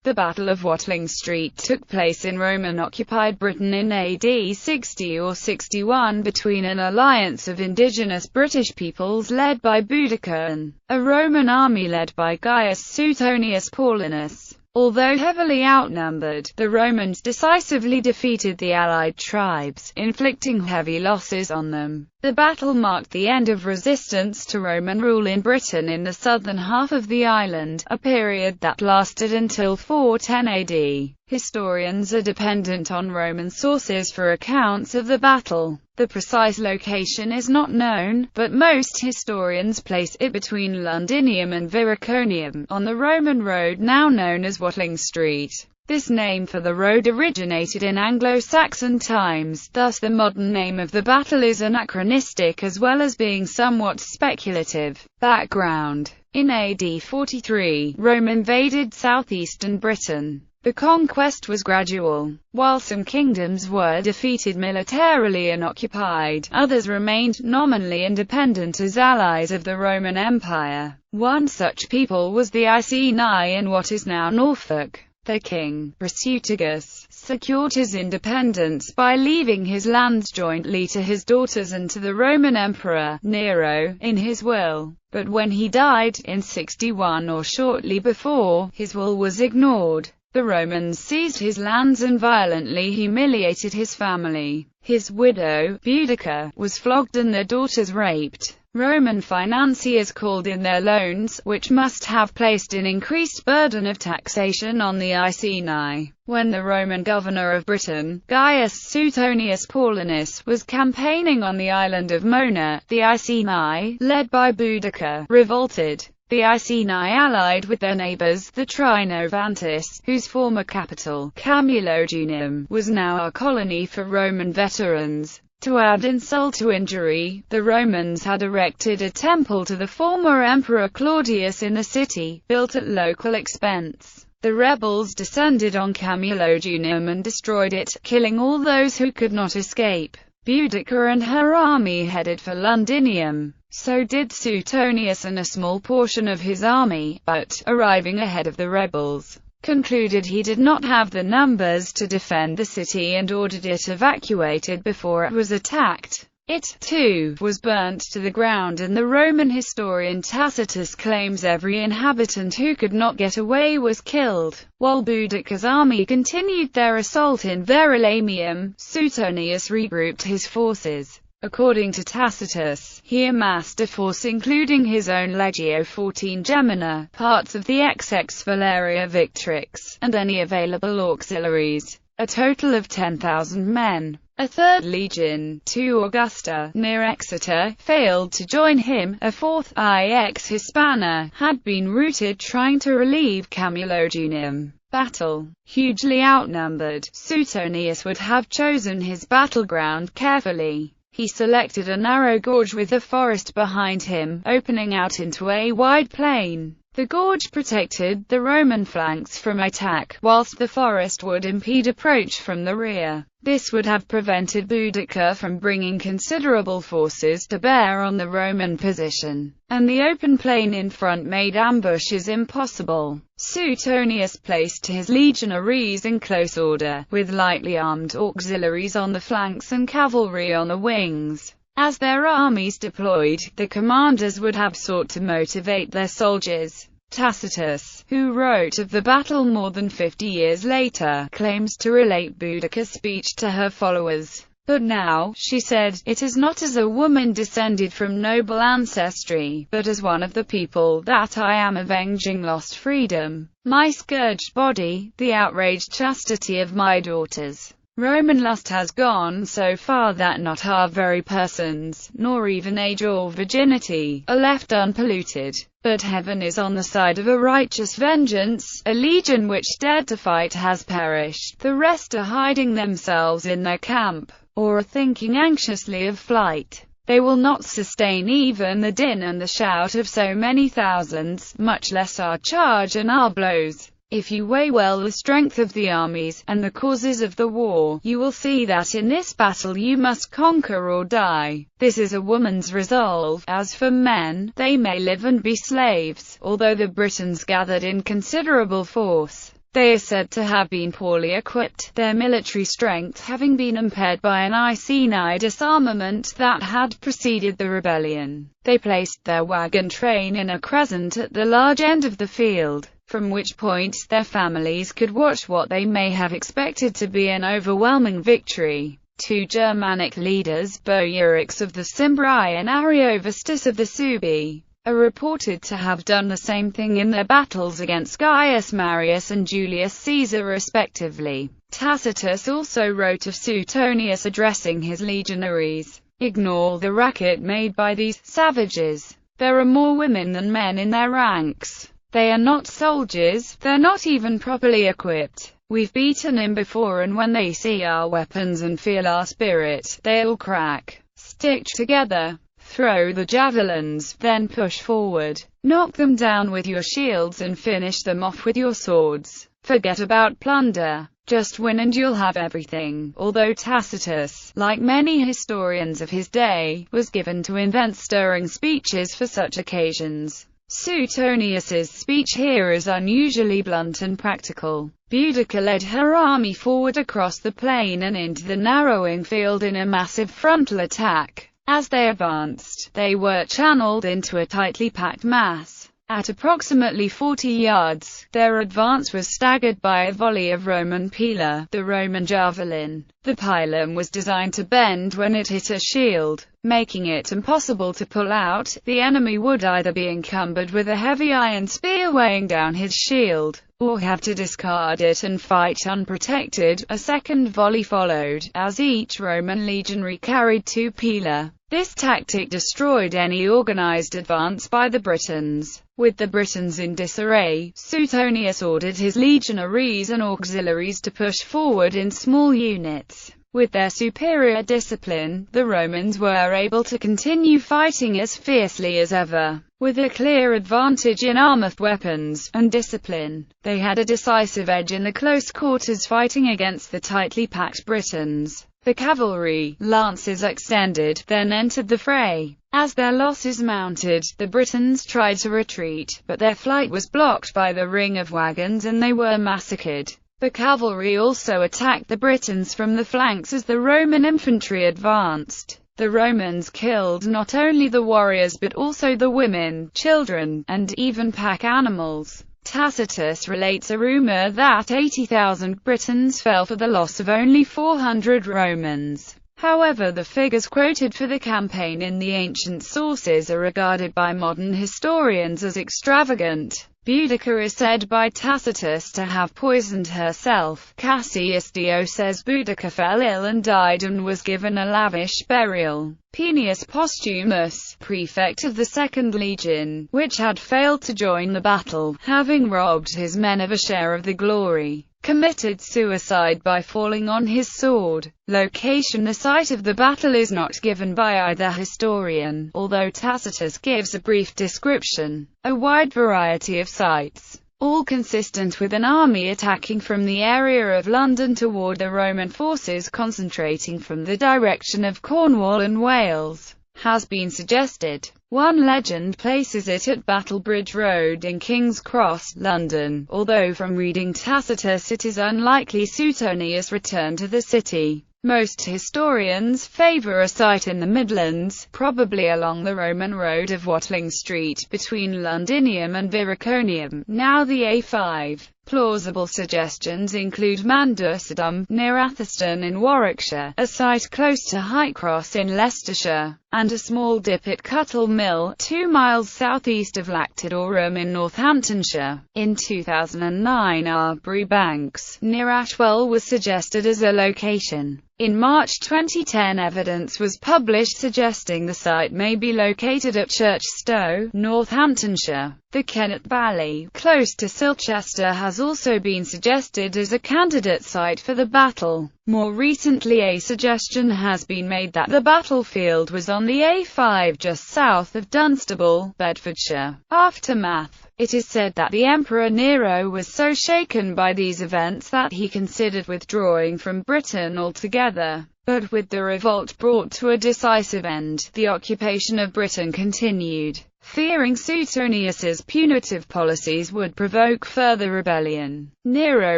The Battle of Watling Street took place in Roman-occupied Britain in AD 60 or 61 between an alliance of indigenous British peoples led by Boudica and a Roman army led by Gaius Suetonius Paulinus. Although heavily outnumbered, the Romans decisively defeated the allied tribes, inflicting heavy losses on them. The battle marked the end of resistance to Roman rule in Britain in the southern half of the island, a period that lasted until 410 AD. Historians are dependent on Roman sources for accounts of the battle. The precise location is not known, but most historians place it between Londinium and Viriconium, on the Roman road now known as Watling Street. This name for the road originated in Anglo-Saxon times, thus the modern name of the battle is anachronistic as well as being somewhat speculative. Background: in AD 43, Rome invaded southeastern Britain. The conquest was gradual. While some kingdoms were defeated militarily and occupied, others remained nominally independent as allies of the Roman Empire. One such people was the Iceni in what is now Norfolk. Their king, Prasutagus, secured his independence by leaving his lands jointly to his daughters and to the Roman Emperor, Nero, in his will. But when he died, in 61 or shortly before, his will was ignored. The Romans seized his lands and violently humiliated his family. His widow, Boudica, was flogged and their daughters raped. Roman financiers called in their loans, which must have placed an increased burden of taxation on the Iceni. When the Roman governor of Britain, Gaius Suetonius Paulinus, was campaigning on the island of Mona, the Iceni, led by Boudica, revolted. The Iceni allied with their neighbours, the Trinovantes, whose former capital, Camulodunum, was now a colony for Roman veterans. To add insult to injury, the Romans had erected a temple to the former Emperor Claudius in the city, built at local expense. The rebels descended on Camulodunum and destroyed it, killing all those who could not escape. Boudica and her army headed for Londinium. So did Suetonius and a small portion of his army, but, arriving ahead of the rebels, concluded he did not have the numbers to defend the city and ordered it evacuated before it was attacked. It, too, was burnt to the ground, and the Roman historian Tacitus claims every inhabitant who could not get away was killed. While Boudica's army continued their assault in Verulamium, Suetonius regrouped his forces. According to Tacitus, he amassed a force including his own Legio 14 Gemina, parts of the XX Valeria Victrix, and any available auxiliaries, a total of 10,000 men. A third legion, 2 Augusta, near Exeter, failed to join him. A fourth, IX Hispana, had been routed trying to relieve Camulodunum. Battle. Hugely outnumbered, Suetonius would have chosen his battleground carefully. He selected a narrow gorge with a forest behind him, opening out into a wide plain. The gorge protected the Roman flanks from attack, whilst the forest would impede approach from the rear. This would have prevented Boudica from bringing considerable forces to bear on the Roman position, and the open plain in front made ambushes impossible. Suetonius placed his legionaries in close order, with lightly armed auxiliaries on the flanks and cavalry on the wings. As their armies deployed, the commanders would have sought to motivate their soldiers. Tacitus, who wrote of the battle more than 50 years later, claims to relate Boudica's speech to her followers. But now, she said, it is not as a woman descended from noble ancestry, but as one of the people that I am avenging lost freedom, my scourged body, the outraged chastity of my daughters. Roman lust has gone so far that not our very persons, nor even age or virginity, are left unpolluted. But heaven is on the side of a righteous vengeance. A legion which dared to fight has perished. The rest are hiding themselves in their camp, or are thinking anxiously of flight. They will not sustain even the din and the shout of so many thousands, much less our charge and our blows. If you weigh well the strength of the armies, and the causes of the war, you will see that in this battle you must conquer or die. This is a woman's resolve. As for men, they may live and be slaves. Although the Britons gathered in considerable force, They are said to have been poorly equipped, their military strength having been impaired by an Iceni disarmament that had preceded the rebellion. They placed their wagon train in a crescent at the large end of the field, from which point their families could watch what they may have expected to be an overwhelming victory. Two Germanic leaders, Boierics of the Cimbri and Ariovistus of the Suebi, are reported to have done the same thing in their battles against Gaius Marius and Julius Caesar respectively. Tacitus also wrote of Suetonius addressing his legionaries, "Ignore the racket made by these savages. There are more women than men in their ranks. They are not soldiers, they're not even properly equipped. We've beaten him before, and when they see our weapons and feel our spirit, they'll crack. Stick together. Throw the javelins, then push forward. Knock them down with your shields and finish them off with your swords. Forget about plunder. Just win and you'll have everything." Although Tacitus, like many historians of his day, was given to invent stirring speeches for such occasions, Suetonius's speech here is unusually blunt and practical. Boudica led her army forward across the plain and into the narrowing field in a massive frontal attack. As they advanced, they were channeled into a tightly packed mass. At approximately 40 yards, their advance was staggered by a volley of Roman pila, the Roman javelin. The pilum was designed to bend when it hit a shield, making it impossible to pull out. The enemy would either be encumbered with a heavy iron spear weighing down his shield, or have to discard it and fight unprotected. A second volley followed, as each Roman legionary carried 2 pila. This tactic destroyed any organized advance by the Britons. With the Britons in disarray, Suetonius ordered his legionaries and auxiliaries to push forward in small units. With their superior discipline, the Romans were able to continue fighting as fiercely as ever. With a clear advantage in armor, weapons, and discipline, they had a decisive edge in the close quarters fighting against the tightly packed Britons. The cavalry, lances extended, then entered the fray. As their losses mounted, the Britons tried to retreat, but their flight was blocked by the ring of wagons and they were massacred. The cavalry also attacked the Britons from the flanks as the Roman infantry advanced. The Romans killed not only the warriors but also the women, children, and even pack animals. Tacitus relates a rumor that 80,000 Britons fell for the loss of only 400 Romans. However, the figures quoted for the campaign in the ancient sources are regarded by modern historians as extravagant. Boudica is said by Tacitus to have poisoned herself. Cassius Dio says Boudica fell ill and died and was given a lavish burial. Peneus Postumus, prefect of the 2nd Legion, which had failed to join the battle, having robbed his men of a share of the glory, committed suicide by falling on his sword. Location: the site of the battle is not given by either historian, although Tacitus gives a brief description. A wide variety of sites, all consistent with an army attacking from the area of London toward the Roman forces concentrating from the direction of Cornwall and Wales, has been suggested. One legend places it at Battlebridge Road in King's Cross, London, although from reading Tacitus it is unlikely Suetonius returned to the city. Most historians favour a site in the Midlands, probably along the Roman road of Watling Street, between Londinium and Viriconium, now the A5. Plausible suggestions include Mandursodum, near Atherstone in Warwickshire, a site close to Highcross in Leicestershire, and a small dip at Cuttle Mill, 2 miles southeast of Lactydorham in Northamptonshire. In 2009, Arbery Banks, near Ashwell, was suggested as a location. In March 2010, evidence was published suggesting the site may be located at Churchstowe, Northamptonshire. The Kennet Valley, close to Silchester, has also been suggested as a candidate site for the battle. More recently, a suggestion has been made that the battlefield was on the A5 just south of Dunstable, Bedfordshire. Aftermath: it is said that the Emperor Nero was so shaken by these events that he considered withdrawing from Britain altogether. But with the revolt brought to a decisive end, the occupation of Britain continued. Fearing Suetonius's punitive policies would provoke further rebellion, Nero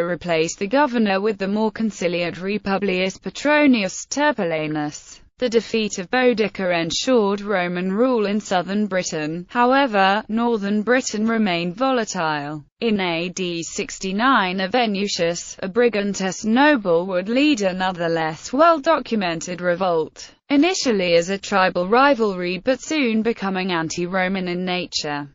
replaced the governor with the more conciliatory Publius Petronius Turpillianus. The defeat of Boudica ensured Roman rule in southern Britain. However, northern Britain remained volatile. In AD 69, a Venutius, a brigantess noble, would lead another less well-documented revolt, initially as a tribal rivalry but soon becoming anti-Roman in nature.